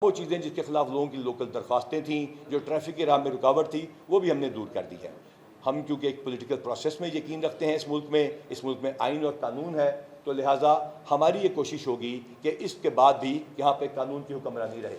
وہ چیزیں جس کے خلاف لوگوں کی لوکل درخواستیں تھیں، جو ٹریفک کی راہ میں رکاوٹ تھی، وہ بھی ہم نے دور کر دی ہے۔ ہم کیونکہ ایک پولیٹیکل پروسیس میں یقین رکھتے ہیں، اس ملک میں آئین اور قانون ہے، تو لہٰذا ہماری یہ کوشش ہوگی کہ اس کے بعد بھی یہاں پہ قانون کی حکمرانی رہے۔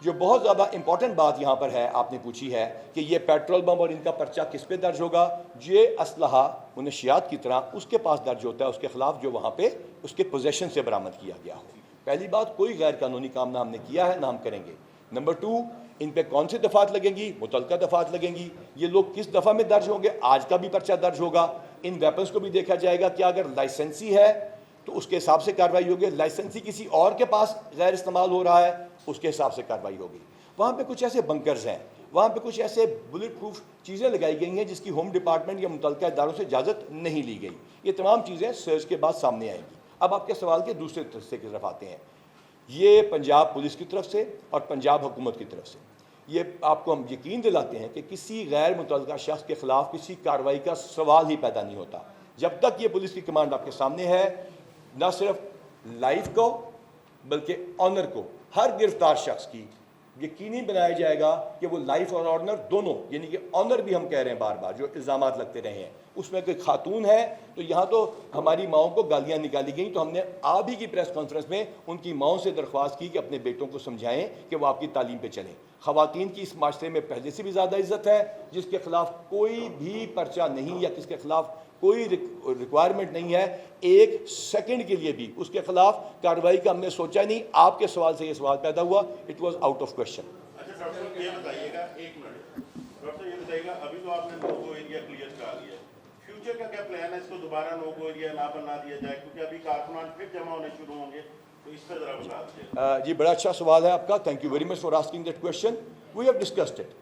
جو بہت زیادہ امپورٹنٹ بات یہاں پر ہے، آپ نے پوچھی ہے کہ یہ پیٹرول بم اور ان کا پرچہ کس پہ درج ہوگا۔ یہ اسلحہ منشیات کی طرح اس کے پاس درج ہوتا ہے، اس کے خلاف جو وہاں پہ اس کے پوزیشن سے برآمد کیا گیا ہو۔ پہلی بات، کوئی غیر قانونی کام نہ ہم نے کیا ہے، نہ ہم کریں گے۔ نمبر 2، ان پہ کون سے دفعات لگیں گی؟ متعلقہ دفعات لگیں گی۔ یہ لوگ کس دفعہ میں درج ہوں گے؟ آج کا بھی پرچہ درج ہوگا۔ ان ویپنز کو بھی دیکھا جائے گا کہ اگر لائسنسی ہے تو اس کے حساب سے کارروائی ہوگی، لائسنسی کسی اور کے پاس غیر استعمال ہو رہا ہے اس کے حساب سے کارروائی ہوگی۔ وہاں پہ کچھ ایسے بنکرز ہیں، وہاں پہ کچھ ایسے بلٹ پروف چیزیں لگائی گئی ہیں جس کی ہوم ڈپارٹمنٹ یا متعلقہ اداروں سے اجازت نہیں لی گئی۔ یہ تمام چیزیں سرچ کے بعد سامنے آئیں گی۔ اب آپ کے سوال کے دوسرے حصے کی طرف آتے ہیں۔ یہ پنجاب پولیس کی طرف سے اور پنجاب حکومت کی طرف سے یہ آپ کو ہم یقین دلاتے ہیں کہ کسی غیر متعلقہ شخص کے خلاف کسی کارروائی کا سوال ہی پیدا نہیں ہوتا جب تک یہ پولیس کی کمانڈ آپ کے سامنے ہے۔ نہ صرف لائف کو بلکہ آنر کو ہر گرفتار شخص کی یقینی بنایا جائے گا کہ وہ لائف اور آنر دونوں، یعنی کہ آنر بھی ہم کہہ رہے ہیں بار بار، جو الزامات لگتے رہے ہیں اس میں کوئی خاتون ہے تو یہاں تو ہماری ماؤں کو گالیاں نکالی گئیں، تو ہم نے آپ ہی کی پریس کانفرنس میں ان کی ماؤں سے درخواست کی کہ اپنے بیٹوں کو سمجھائیں کہ وہ آپ کی تعلیم پہ چلیں۔ خواتین کی اس معاشرے میں پہلے سے بھی زیادہ عزت ہے، جس کے خلاف کوئی بھی پرچہ نہیں یا کس کے خلاف کوئی ریکوائرمنٹ نہیں ہے، ایک سیکنڈ کے لیے بھی اس کے خلاف کارروائی کا ہم نے سوچا نہیں۔ آپ کے سوال سے یہ سوال پیدا ہوا، it was out of question. اچھا ڈاکٹر صاحب یہ بتائیے گا، ایک منٹ ڈاکٹر صاحب یہ بتائیے گا، ابھی تو آپ نے نو گو ایریا کلیئر کر لیا، فیوچر کا کیا پلان ہے؟ اس کو دوبارہ نو گو ایریا نہ بنا دیا جائے کیونکہ ابھی کارکنان پھر جمع ہونے شروع ہوں گے، تو اس پہ ذرا بتا دیجیے۔ جی بڑا اچھا سوال ہے آپ کا، thank you very much for asking that question. We have discussed it.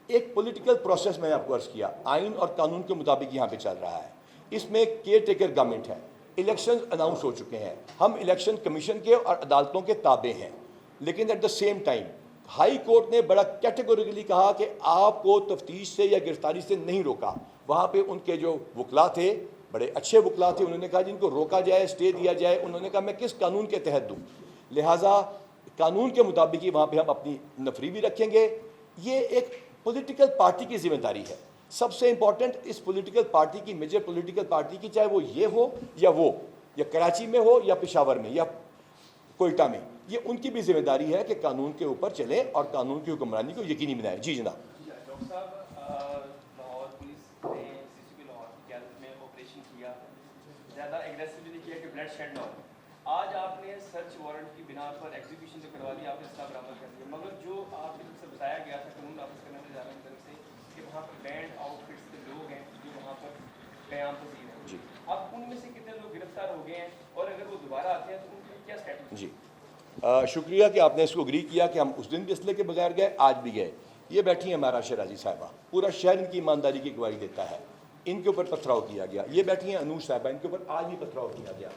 ایک پولیٹیکل پروسیس میں نے آپ کو عرض کیا، آئین اور قانون کے مطابق یہاں پہ چل رہا ہے۔ اس میں کیئر ٹیکر گورنمنٹ ہے، الیکشن اناؤنس ہو چکے ہیں، ہم الیکشن کمیشن کے اور عدالتوں کے تابع ہیں، لیکن at the same time high court نے بڑا کیٹیگوریکلی کہا کہ آپ کو تفتیش سے یا گرفتاری سے نہیں روکا۔ وہاں پہ ان کے جو وکلا تھے، بڑے اچھے وکلا تھے، انہوں نے کہا جن کو روکا جائے، اسٹے دیا جائے، انہوں نے کہا میں کس قانون کے تحت دوں؟ لہٰذا قانون کے مطابق ہی وہاں پہ ہم اپنی نفری بھی رکھیں گے۔ یہ ایک پولیٹیکل پارٹی کی ذمہ داری ہے۔ سب سے امپورٹنٹ اس پولیٹیکل پارٹی کی، میجر پولیٹیکل پارٹی کی، چاہے وہ یہ ہو یا وہ، یا کراچی میں ہو یا پشاور میں یا کوئٹہ میں، یہ ان کی بھی ذمہ داری ہے کہ قانون کے اوپر چلیں اور قانون کی حکمرانی کو یقینی بنائیں۔ جی جناب۔ ڈاکٹر صاحب، لاہور پولیس نے سی سی پی لاہور کی قیادت میں آپریشن کیا، زیادہ ایگریسولی کیا کہ بلڈ شیڈ نہ ہو۔ آج آپ نے سرچ وارنٹ کی بنا پر ایگزیکیوشن تو کروا دی، آپ نے اسلحہ برآمد کر دیا، مگر جو آپ کی طرف سے بتایا گیا تھا قانون نافذ کرنے والے اداروں کی طرف سے کہ وہاں پر بینڈ آؤٹ فٹس کے لوگ ہیں جو وہاں پر قیام پذیر ہیں، جی، اب ان میں سے کتنے لوگ گرفتار ہو گئے ہیں اور اگر وہ دوبارہ آتے ہیں تو ان کے لیے کیا اسٹیٹس؟ جی شکریہ کہ آپ نے اس کو اگری کیا کہ ہم اس دن بھی اسلحے کے بغیر گئے، آج بھی گئے۔ یہ بیٹھی ہیں ہمارا شیرازی صاحبہ، پورا شہر ان کی ایمانداری کی گواہی دیتا ہے۔ ان کے اوپر پتھراؤ کیا گیا۔ یہ بیٹھی ہیں انوش صاحبہ، ان کے اوپر آج بھی پتھراؤ کیا گیا۔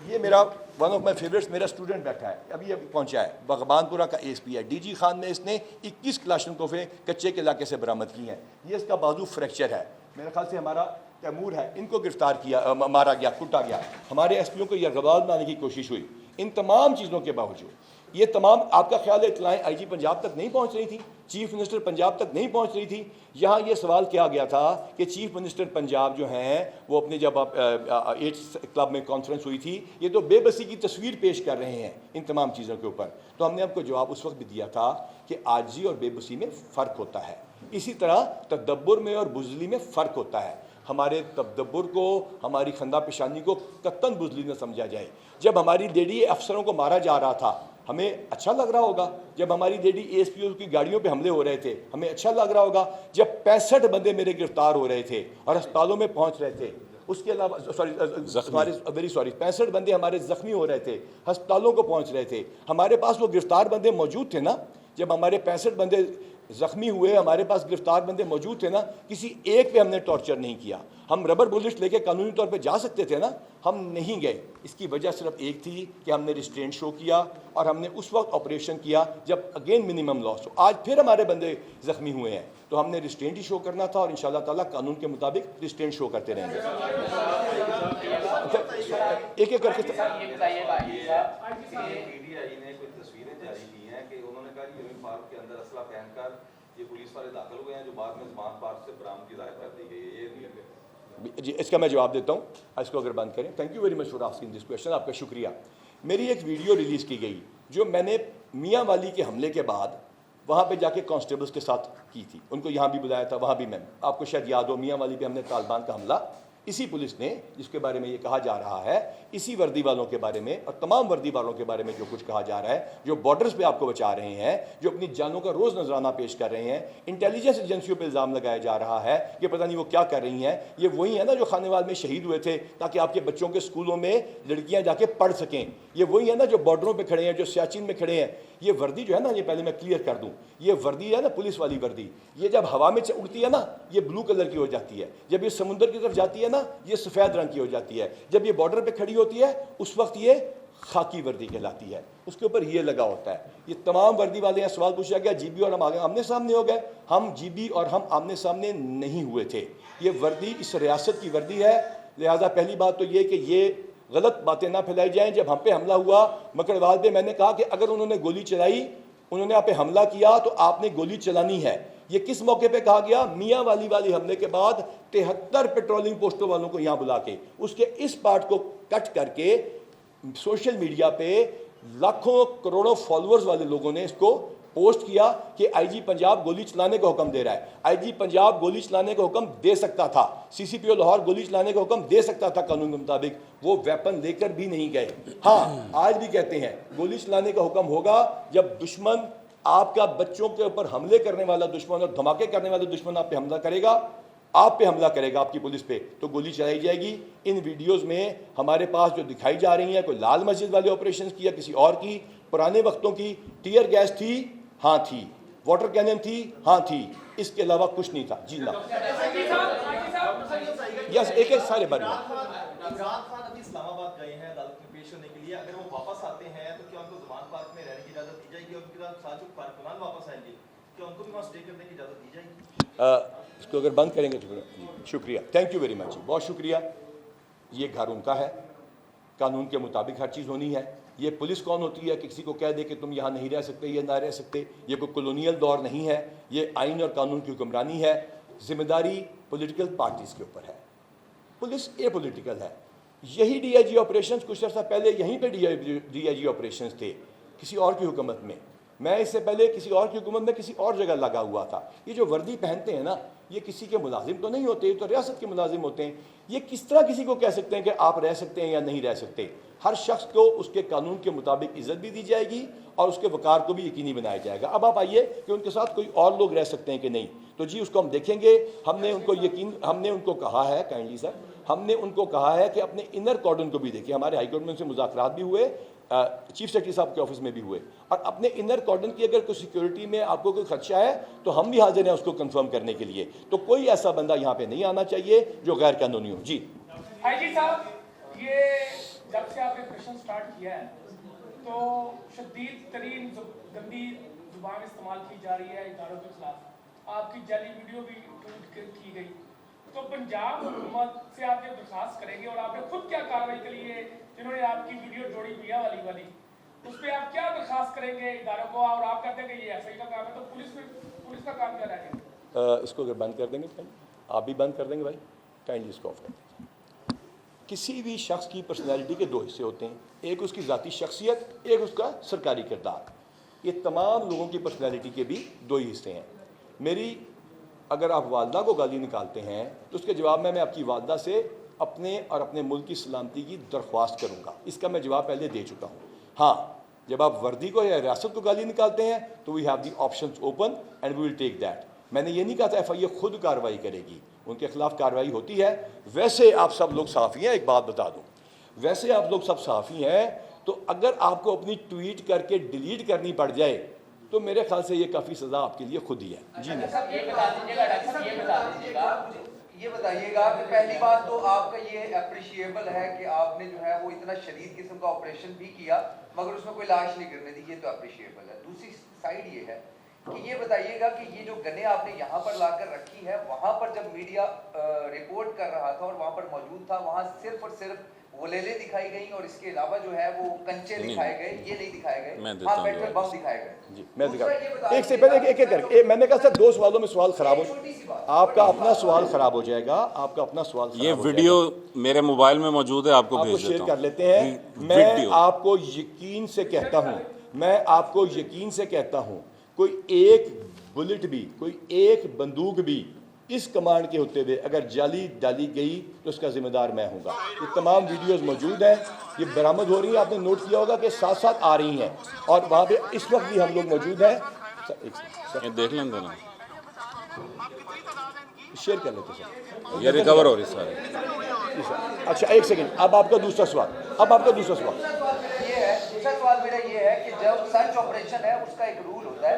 یہ میرا ون آف مائی فیوریٹس، میرا اسٹوڈنٹ بیٹھا ہے، ابھی پہنچا ہے، بغبان پورہ کا ایس پی ہے، ڈی جی خان نے اس نے 21 کلاشن کوفے کچے کے علاقے سے برآمد کی ہیں۔ یہ اس کا بازو فریکچر ہے، میرے خیال سے ہمارا تیمور ہے، ان کو گرفتار کیا، مارا گیا، کٹا گیا، ہمارے ایس پیوں کو یہ غبال بنانے کی کوشش ہوئی۔ ان تمام چیزوں کے باوجود یہ تمام، آپ کا خیال ہے اطلاعیں آئی جی پنجاب تک نہیں پہنچ رہی تھی، چیف منسٹر پنجاب تک نہیں پہنچ رہی تھی؟ یہاں یہ سوال کیا گیا تھا کہ چیف منسٹر پنجاب جو ہیں وہ اپنے جب ایٹس کلب میں کانفرنس ہوئی تھی، یہ تو بے بسی کی تصویر پیش کر رہے ہیں ان تمام چیزوں کے اوپر، تو ہم نے آپ کو جواب اس وقت بھی دیا تھا کہ عاجزی اور بے بسی میں فرق ہوتا ہے، اسی طرح تدبر میں اور بزدلی میں فرق ہوتا ہے۔ ہمارے تدبر کو، ہماری خندہ پیشانی کو قطعاً بزدلی نہ سمجھا جائے۔ جب ہماری ڈیڈی افسروں کو مارا جا رہا تھا ہمیں اچھا لگ رہا ہوگا، جب ہماری ڈیڈی اے ایس پی او کی گاڑیوں پہ حملے ہو رہے تھے ہمیں اچھا لگ رہا ہوگا، جب 65 بندے میرے گرفتار ہو رہے تھے اور ہسپتالوں میں پہنچ رہے تھے، اس کے علاوہ ویری سوری 65 بندے ہمارے زخمی ہو رہے تھے، ہسپتالوں کو پہنچ رہے تھے، ہمارے پاس وہ گرفتار بندے موجود تھے نا؟ جب ہمارے 65 بندے زخمی ہوئے، ہمارے پاس گرفتار بندے موجود تھے نا، کسی ایک پہ ہم نے ٹارچر نہیں کیا۔ ہم ربر بلٹ لے کے قانونی طور پہ جا سکتے تھے نا، ہم نہیں گئے۔ اس کی وجہ صرف ایک تھی کہ ہم نے ریسٹرینٹ شو کیا اور ہم نے اس وقت آپریشن کیا جب اگین منیمم لاس ہو۔ آج پھر ہمارے بندے زخمی ہوئے ہیں تو ہم نے ریسٹرینٹ ہی شو کرنا تھا، اور انشاءاللہ تعالیٰ قانون کے مطابق ریسٹرینٹ شو کرتے رہیں گے۔ ایک ایک کر کے पार्क के अंदर असला पहनकर ये पुलिस वाले दाखिल हुए हैं, जो बाद में ज़मान पार्क से बरामदगी ज़ाहिर कर दी गई है। ये जी, इसका मैं जवाब देता हूँ, इसको अगर बंद करें। Thank you very much for asking this question, आपका शुक्रिया। मेरी एक वीडियो रिलीज़ की गई जो मैंने मियाँ वाली के हमले के बाद वहाँ पे जाके कांस्टेबल्स के साथ की थी। उनको यहाँ भी बुलाया था, वहाँ भी मैं, आपको शायद याद हो, मियाँ वाली पे हमने तालिबान का हमला, इसी पुलिस ने, जिसके बारे में ये कहा जा रहा है, इसी वर्दी वालों के बारे में और तमाम वर्दी वालों के बारे में जो कुछ कहा जा रहा है, जो बॉर्डर्स पे आपको बचा रहे हैं, जो अपनी जानों का रोज़ नजराना पेश कर रहे हैं, इंटेलिजेंस एजेंसियों पे इल्ज़ाम लगाया जा रहा है कि पता नहीं वो क्या कर रही हैं। ये वही है ना जो खानेवाल में शहीद हुए थे ताकि आपके बच्चों के स्कूलों में लड़कियाँ जाके पढ़ सकें। ये वही है ना जो बॉर्डरों पर खड़े हैं, जो सियाचिन में खड़े हैं। ये वर्दी जो है ना, ये पहले मैं क्लियर कर दूं, ये वर्दी है ना पुलिस वाली वर्दी, ये जब हवा में उड़ती है ना, ये ब्लू कलर की हो जाती है। जब ये समुद्र की तरफ जाती है ना, ये सफ़ेद रंग की हो जाती है। जब ये बॉर्डर पे खड़ी होती है उस वक्त ये खाकी वर्दी कहलाती है, उसके ऊपर ये लगा होता है। ये तमाम वर्दी वाले यहाँ सवाल पूछा गया, जीबी और हम आगे आमने सामने हो गए। हम जीबी और हम आमने सामने नहीं हुए थे। ये वर्दी इस रियासत की वर्दी है। लिहाजा पहली बात तो ये कि ये गलत बातें ना फैलाई जाएं। जब हम पे हमला हुआ मकड़वाल पे, मैंने कहा कि अगर उन्होंने गोली चलाई, उन्होंने आप पे हमला किया तो आपने गोली चलानी है। ये किस मौके पे कहा गया? मियाँ वाली हमले के बाद 73 पेट्रोलिंग पोस्टों वालों को यहाँ बुला के, उसके इस पार्ट को कट करके सोशल मीडिया पे लाखों करोड़ों फॉलोअर्स वाले लोगों ने इसको पोस्ट किया कि आईजी पंजाब गोली चलाने का हुक्म दे रहा है। आईजी पंजाब गोली चलाने का हुक्म दे सकता था, सीसीपीओ लाहौर गोली चलाने का हुक्म दे सकता था कानून के मुताबिक, वो वेपन लेकर भी नहीं गए। हाँ, आज भी कहते हैं गोली चलाने का हुक्म होगा जब दुश्मन, आपका बच्चों के ऊपर हमले करने वाला दुश्मन और धमाके करने वाला दुश्मन आप पे हमला करेगा, आप पे हमला करेगा, आपकी पुलिस पे, तो गोली चलाई जाएगी। इन वीडियोस में हमारे पास जो दिखाई जा रही है, कोई लाल मस्जिद वाले ऑपरेशन की या किसी और की, पुराने वक्तों की, टीयर गैस थी, हाँ थी, वाटर कैनन थी, हाँ थी, इसके अलावा कुछ नहीं था। जी ना, यस, एक सारे बारे में। इमरान खान अभी इस्लामाबाद गए हैं अदालत में पेश होने के लिए। अगर वो वापस आते हैं तो क्या उनको ज़मान पार्क में रहने की इजाज़त दी जाएगी? और उनके साथ जो कारकुनान वापस आएंगे, क्या उनको भी वहाँ स्टे करने की इजाज़त दी जाएगी? इसको अगर बंद करेंगे तो शुक्रिया, थैंक यू वेरी मच, बहुत शुक्रिया। ये घर उनका है, कानून के मुताबिक हर चीज़ होनी है। ये पुलिस कौन होती है कि किसी को कह दे कि तुम यहाँ नहीं रह सकते, ये ना रह सकते? ये कोई कॉलोनियल दौर नहीं है, ये आइन और कानून की हुक्मरानी है। जिम्मेदारी पॉलिटिकल पार्टीज़ के ऊपर है, पुलिस ए पॉलिटिकल है। यही डीआईजी ऑपरेशंस कुछ अर्सा पहले यहीं पे डीआईजी ऑपरेशंस थे किसी और की हुकूमत में। मैं इससे पहले किसी और की हुकूमत में किसी और जगह लगा हुआ था। ये जो वर्दी पहनते हैं ना, ये किसी के मुलाजिम तो नहीं होते, ये तो रियासत के मुलाजिम होते हैं। ये किस तरह किसी को कह सकते हैं कि आप रह सकते हैं या नहीं रह सकते? हर शख्स को उसके कानून के मुताबिक इज्जत भी दी जाएगी और उसके वकार को भी यकीनी बनाया जाएगा। अब आप आइए कि उनके साथ कोई और लोग रह सकते हैं कि नहीं, तो जी उसको हम देखेंगे। हमने उनको कहा है, काइंडली सर, हमने उनको कहा है कि अपने इनर कॉर्डन को भी देखिए। हमारे हाईकोर्ट में उनसे मुज़ाकरात भी हुए, चीफ सेक्रेटरी साहब के ऑफिस में भी हुए, और अपने इनर कॉर्डन की अगर कोई सिक्योरिटी में आपको कोई खदशा है तो हम भी हाजिर हैं उसको कंफर्म करने के लिए। तो कोई ऐसा बंदा यहाँ पे नहीं आना चाहिए जो गैर कानूनी हो। जी आईजी साहब, ये जब से आपने क्वेश्चन स्टार्ट किया है तो शदीद तरीन गंदी जुबान इस्तेमाल की जा रही है इदारों के खिलाफ। आपकी जाली वीडियो भी ट्वीट की गई, तो पंजाब हुकूमत से आप ये दरख्वास्त करेंगे और आपने खुद क्या कार्रवाई के लिए, जिन्होंने आपकी वीडियो जोड़ी मियाँ वाली उस पर आप क्या दरख्वास्त करेंगे इदारों को? और आप कहते हैं कि ये एसआई का काम है, तो पुलिस का काम क्या रहेगा? इसको अगर बंद कर देंगे, आप भी बंद कर देंगे भाई, काइंडली इसको ऑफ कर दीजिए। किसी भी शख्स की पर्सनैलिटी के दो हिस्से होते हैं, एक उसकी ज़ाती शख्सियत, एक उसका सरकारी किरदार। ये तमाम लोगों की पर्सनैलिटी के भी दो ही हिस्से हैं। मेरी, अगर आप वालदा को गाली निकालते हैं तो उसके जवाब में मैं आपकी वालदा से अपने और अपने मुल्क की सलामती की दरख्वास्त करूँगा। इसका मैं जवाब पहले दे चुका हूँ। हाँ, जब आप वर्दी को या रियासत को गाली निकालते हैं तो we have the options open and we will take that. मैंने ये नहीं कहा था एफआईए खुद कार्रवाई करेगी, उनके खिलाफ कार्रवाई होती है। वैसे आप सब लोग सहाफ़ी हैं, एक बात बता दूं, वैसे आप लोग सब सहाफ़ी हैं, तो अगर आपको अपनी ट्वीट करके डिलीट करनी पड़ जाए तो मेरे ख्याल से ये काफ़ी सज़ा आपके लिए खुद ही है। जी नहीं, ये बताइएगा कि पहली बात तो आपका ये अप्रिशिएबल है कि आपने जो है वो इतना शदीद किस्म का ऑपरेशन भी किया मगर उसमें कोई लाश नहीं गिरने दी, ये तो अप्रिशिएबल है। दूसरी साइड ये है कि ये बताइएगा कि ये जो गने आपने यहाँ पर लाकर रखी है, वहाँ पर जब मीडिया रिपोर्ट कर रहा था और वहाँ पर मौजूद था, वहाँ सिर्फ और सिर्फ वो लेले दिखाई गई और इसके अलावा जो है वो कंचे दिखाए गए, ये नहीं दिखाए गए। मैं देता हाँ, हूँ पेट्रोल जवाब। बम दिखाए गए। जी मैं दूसरा ये बता एक से पहले एक एक करके मैंने कहा सर 2 सवालों में सवाल खराब हो, छोटी सी बात, आपका अपना सवाल खराब हो जाएगा, आपका अपना सवाल खराब ये हो वीडियो मेरे मोबाइल में मौजूद है, आपको आपको भेज शेयर देता कर हूँ। लेते हैं। मैं वीडियो। आपको यकीन से कहता हूं, मैं आपको यकीन से कहता हूं, कोई एक बुलेट भी, कोई एक बंदूक भी इस कमांड के होते हुए अगर जाली डाली गई तो उसका जिम्मेदार मैं हूँगा। ये तमाम वीडियोस मौजूद हैं, ये बरामद हो रही हैं, आपने नोट किया होगा कि साथ साथ आ रही हैं और वहाँ पे इस वक्त भी हम लोग मौजूद हैं। ये देख लें दोनों, शेयर कर लेते सर। ये रिकवर हो रही सारे। जी सर। अच्छा एक सेकंड, अब आपका दूसरा सवाल, अब आपका दूसरा सवाल। दूसरा सवाल मेरा ये है कि जब सर्च ऑपरेशन है उसका एक रूल होता है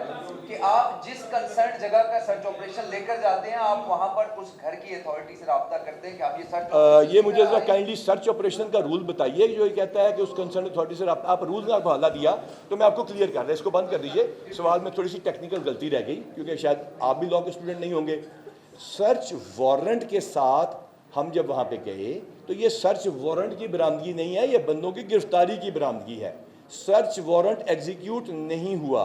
कि आप जिस कंसर्न जगह का सर्च ऑपरेशन लेकर जाते हैं आप वहां पर उस घर की अथॉरिटी से राब्ता करते हैं कि आप ये सर्च ये मुझे जरा काइंडली सर्च ऑपरेशन का रूल बताइए जो ये कहता है कि उस कंसर्न अथॉरिटी से आप रूल का हवाला दिया तो मैं आपको क्लियर कर रहा, इसको बंद कर दीजिए। सवाल में थोड़ी सी टेक्निकल गलती रह गई क्योंकि शायद आप भी लॉ के स्टूडेंट नहीं होंगे। सर्च वारंट के साथ हम जब वहाँ पे गए तो ये सर्च वारंट की बरामदगी नहीं है, ये बंदों की गिरफ्तारी की बरामदगी है। सर्च वारंट एग्जीक्यूट नहीं हुआ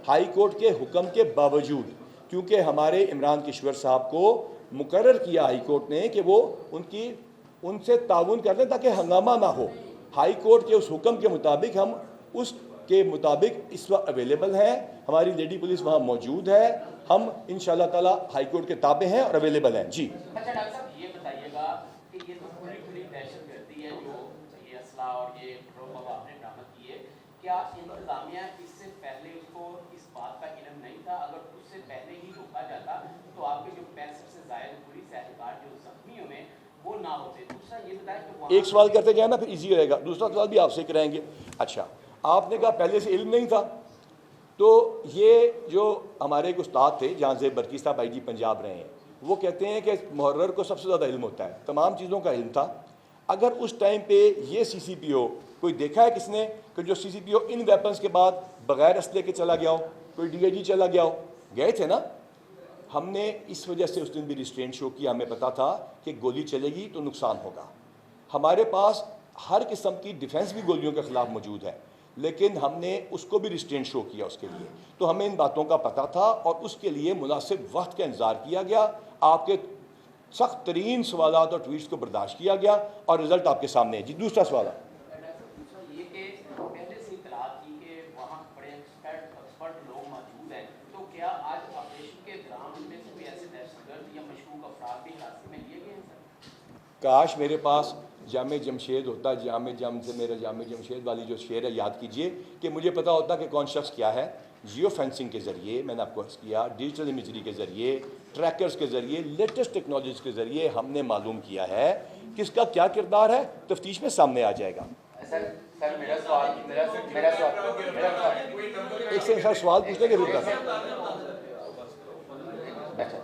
हाई कोर्ट के हुक्म के बावजूद, क्योंकि हमारे इमरान किश्वर साहब को मुकर्रर किया हाई कोर्ट ने कि वो उनसे ताउन कर दें ताकि हंगामा ना हो। हाई कोर्ट के उस हुक्म के मुताबिक हम उसके मुताबिक इस वक्त अवेलेबल हैं, हमारी लेडी पुलिस वहाँ मौजूद है, हम इंशाल्लाह ताला हाई कोर्ट के ताबे हैं और अवेलेबल हैं। जी अच्छा डॉक्टर साहब ये बताइएगा कि ये तो खुली दहशतगर्दी है जो ये असला और ये ड्रोन बम आपने बरामद किए, क्या इंतजामिया इससे पहले उसको इस बात का इल्म नहीं था? अगर उससे पहले ही रोका जाता तो आपके जो 65 से ज़ायद पुलिस एहलकार जो जख्मी हुए वो ना होते। दूसरा ये बताया कि एक सवाल करते जाए ना फिर इजी रहेगा, दूसरा सवाल भी आपसे कराएंगे। अच्छा आपने कहा पहले से इल्म नहीं था, तो ये जो हमारे एक उस्ताद थे जहाँ से बरकी साहब IG पंजाब रहे हैं, वो कहते हैं कि मुहर्रर को सबसे ज़्यादा इल्म होता है, तमाम चीज़ों का इल्म था। अगर उस टाइम पे ये CCPO कोई देखा है किसने कि जो CCPO इन वेपन्स के बाद बगैर असले के चला गया हो, कोई DIG चला गया हो? गए थे ना। हमने इस वजह से उस दिन भी रिस्ट्रेंट शो किया, हमें पता था कि गोली चलेगी तो नुकसान होगा। हमारे पास हर किस्म की डिफेंस भी गोलियों के ख़िलाफ़ मौजूद है, लेकिन हमने उसको भी रिस्ट्रेंट शो किया उसके लिए। तो हमें इन बातों का पता था और उसके लिए मुनासिब वक्त का इंतज़ार किया गया। आपके सख्त तरीन सवालात और ट्वीट्स को बर्दाश्त किया गया और रिजल्ट आपके सामने है। जी दूसरा सवाल है। ये कि पहले से इतलात थी कि वहाँ बड़े एक्सपर्ट लोग मौजूद हैं, तो क्या आज ऑपरेशन के दौरान उनमें से कोई ऐसे दहशतगर्द या मशकूक अफराद भी हिरासत में लिए गए हैं सर? काश मेरे पास जामे जमशेद होता, जामे जम से मेरा जामे जमशेद वाली जो शेर है याद कीजिए कि मुझे पता होता कि कौन शख्स क्या है। जियो फेंसिंग के ज़रिए मैंने आपको अर्ज़ किया, डिजिटल इमेजरी के ज़रिए, ट्रैकर्स के ज़रिए, लेटेस्ट टेक्नोलॉजीज़ के ज़रिए हमने मालूम किया है किसका क्या किरदार है। तफ्तीश में सामने आ जाएगा। सर मेरा सवाल एक से सर सवाल पूछने के रुकता था।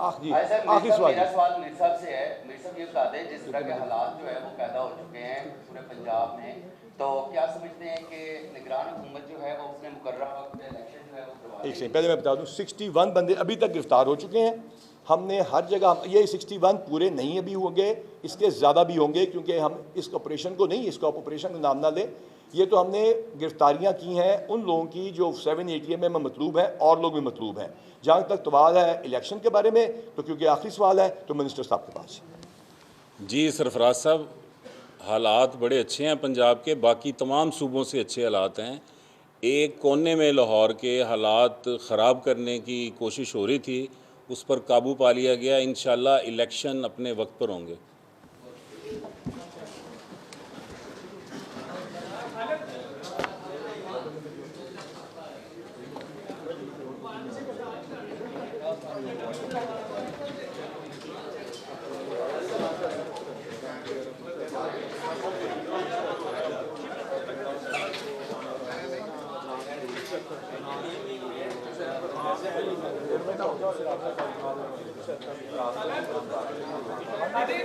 आखिरी सवाल मेरा सवाल मीर साहब से है। मीर साहब ये बता दें जिस तरह के हालात जो है वो पैदा हो चुके हैं पूरे पंजाब में, तो क्या समझते हैं कि निगरान हुकूमत जो है वो अपने मुकर्रर वक्त पे इलेक्शन जो है वो करवा? एक सेकंड पहले मैं बता दूं 61 बंदे अभी तक गिरफ्तार हो चुके हैं। हमने हर जगह, ये 61 पूरे नहीं अभी होंगे, इसके ज़्यादा भी होंगे क्योंकि हम इस ऑपरेशन को नहीं, इसका ऑपरेशन का नाम ना लें। ये तो हमने गिरफ्तारियां की हैं उन लोगों की जो 780 में मतलूब हैं और लोग भी मतलूब हैं। जहाँ तक सवाल है इलेक्शन के बारे में, तो क्योंकि आखिरी सवाल है तो मिनिस्टर साहब के पास। जी सरफराज साहब, हालात बड़े अच्छे हैं पंजाब के, बाकी तमाम सूबों से अच्छे हालात हैं। एक कोने में लाहौर के हालात ख़राब करने की कोशिश हो रही थी, उस पर काबू पा लिया गया। इंशाल्लाह इलेक्शन अपने वक्त पर होंगे। हाँ जी।